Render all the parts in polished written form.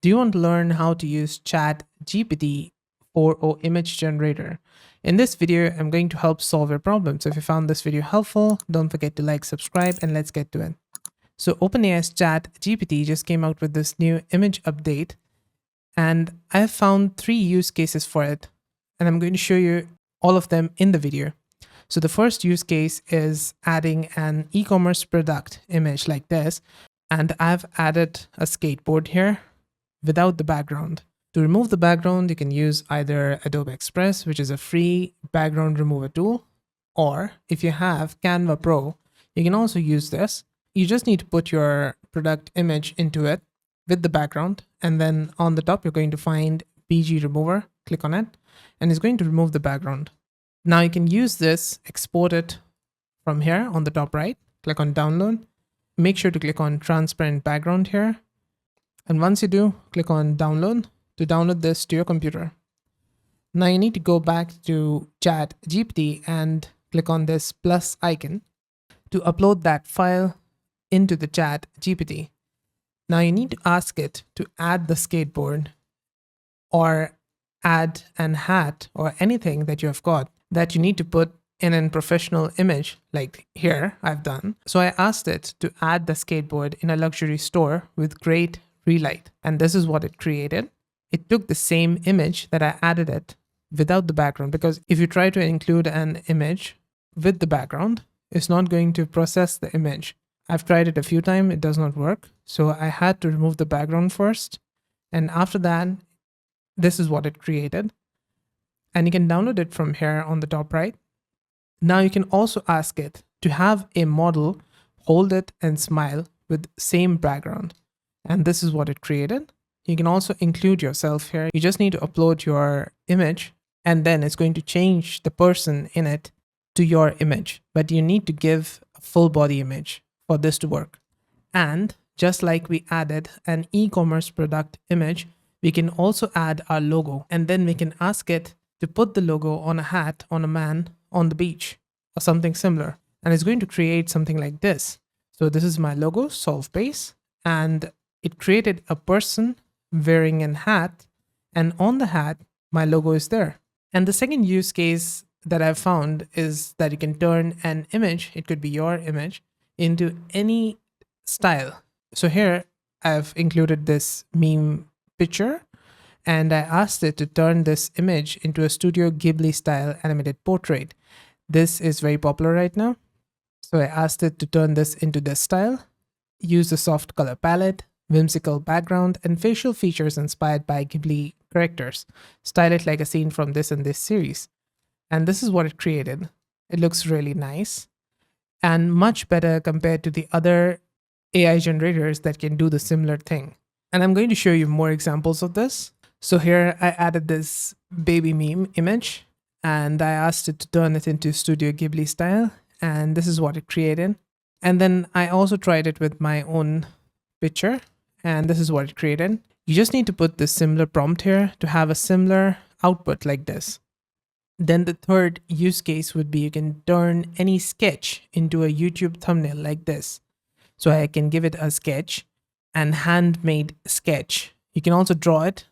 Do you want to learn how to use ChatGPT or image generator? In this video, I'm going to help solve your problem. So if you found this video helpful, don't forget to like, subscribe, and let's get to it. So OpenAI's ChatGPT just came out with this new image update, and I have found 3 use cases for it, and I'm going to show you all of them in the video. So the first use case is adding an e-commerce product image like this, and I've added a skateboard here without the background. To remove the background, you can use either Adobe Express, which is a free background remover tool, or if you have Canva Pro, you can also use this. You just need to put your product image into it with the background, and then on the top, you're going to find BG Remover, click on it, and it's going to remove the background. Now you can use this, export it from here on the top right, click on download, make sure to click on transparent background here. And once you do, click on download to download this to your computer. Now you need to go back to ChatGPT and click on this plus icon to upload that file into the ChatGPT. Now you need to ask it to add the skateboard or add an hat or anything that you have got that you need to put in a professional image like here I've done. So I asked it to add the skateboard in a luxury store with great relight, and this is what it created. It took the same image that I added it without the background, because if you try to include an image with the background, it's not going to process the image. I've tried it a few times, it does not work. So I had to remove the background first, and after that, this is what it created. And you can download it from here on the top right. Now you can also ask it to have a model hold it and smile with same background. And this is what it created. You can also include yourself here. You just need to upload your image, and then it's going to change the person in it to your image. But you need to give a full body image for this to work. And just like we added an e-commerce product image, we can also add our logo, and then we can ask it to put the logo on a hat on a man on the beach or something similar. And it's going to create something like this. So this is my logo, Solve Base, and it created a person wearing a hat, and on the hat, my logo is there. And the second use case that I've found is that you can turn an image, it could be your image, into any style. So here I've included this meme picture, and I asked it to turn this image into a Studio Ghibli-style animated portrait. This is very popular right now. So I asked it to turn this into this style, use a soft color palette, whimsical background, and facial features inspired by Ghibli characters. Style it like a scene from this and this series. And this is what it created. It looks really nice and much better compared to the other AI generators that can do the similar thing. And I'm going to show you more examples of this. So here I added this baby meme image, and I asked it to turn it into Studio Ghibli style, and this is what it created. And then I also tried it with my own picture, and this is what it created. You just need to put this similar prompt here to have a similar output like this. Then the third use case would be you can turn any sketch into a YouTube thumbnail like this. So I can give it a sketch, and handmade sketch. You can also draw it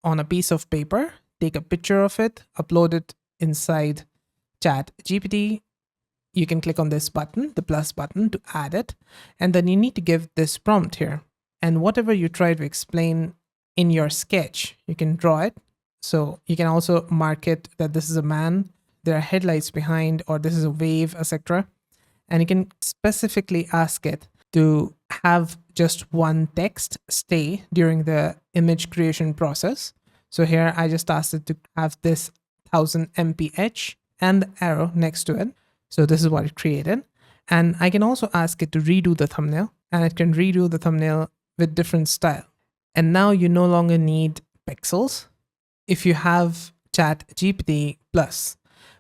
on a piece of paper, take a picture of it, upload it inside ChatGPT. You can click on this button, the plus button, to add it. And then you need to give this prompt here. And whatever you try to explain in your sketch, you can draw it. So you can also mark it that this is a man, there are headlights behind, or this is a wave, etc. And you can specifically ask it to have just one text stay during the image creation process. So here I just asked it to have this 1000 mph and the arrow next to it. So this is what it created. And I can also ask it to redo the thumbnail, and it can redo the thumbnail with different style. And now you no longer need pixels if you have ChatGPT Plus,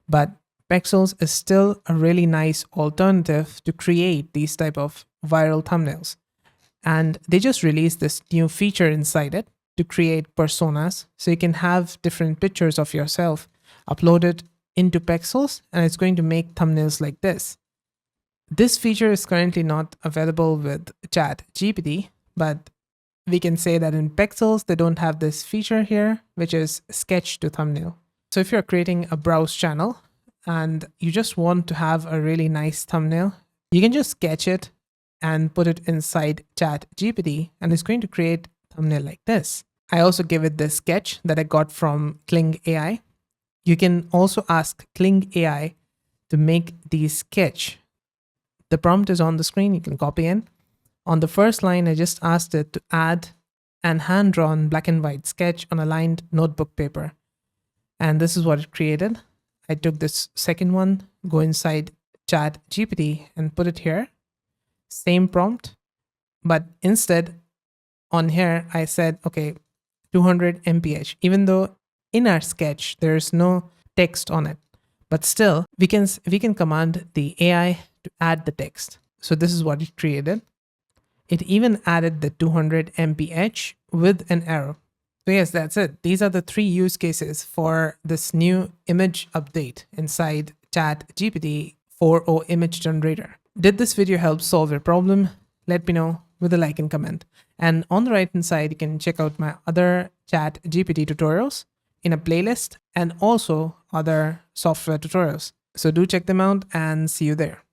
but Pexels is still a really nice alternative to create these type of viral thumbnails. And they just released this new feature inside it to create personas. So you can have different pictures of yourself uploaded into Pexels, and it's going to make thumbnails like this. This feature is currently not available with ChatGPT, but we can say that in Pexels, they don't have this feature here, which is sketch to thumbnail. So if you're creating a browse channel and you just want to have a really nice thumbnail, you can just sketch it and put it inside ChatGPT, and it's going to create a thumbnail like this. I also give it this sketch that I got from Kling AI. You can also ask Kling AI to make the sketch. The prompt is on the screen, you can copy in. On the first line, I just asked it to add an hand-drawn black and white sketch on a lined notebook paper. And this is what it created. I took this second one, go inside ChatGPT and put it here. Same prompt, but instead on here, I said, okay, 200 mph, even though in our sketch, there's no text on it, but still we can command the AI to add the text. So this is what it created. It even added the 200 mph with an arrow. So yes, that's it. These are the 3 use cases for this new image update inside ChatGPT 4.0 image generator. Did this video help solve your problem? Let me know with a like and comment. And on the right hand side, you can check out my other ChatGPT tutorials in a playlist and also other software tutorials. So do check them out and see you there.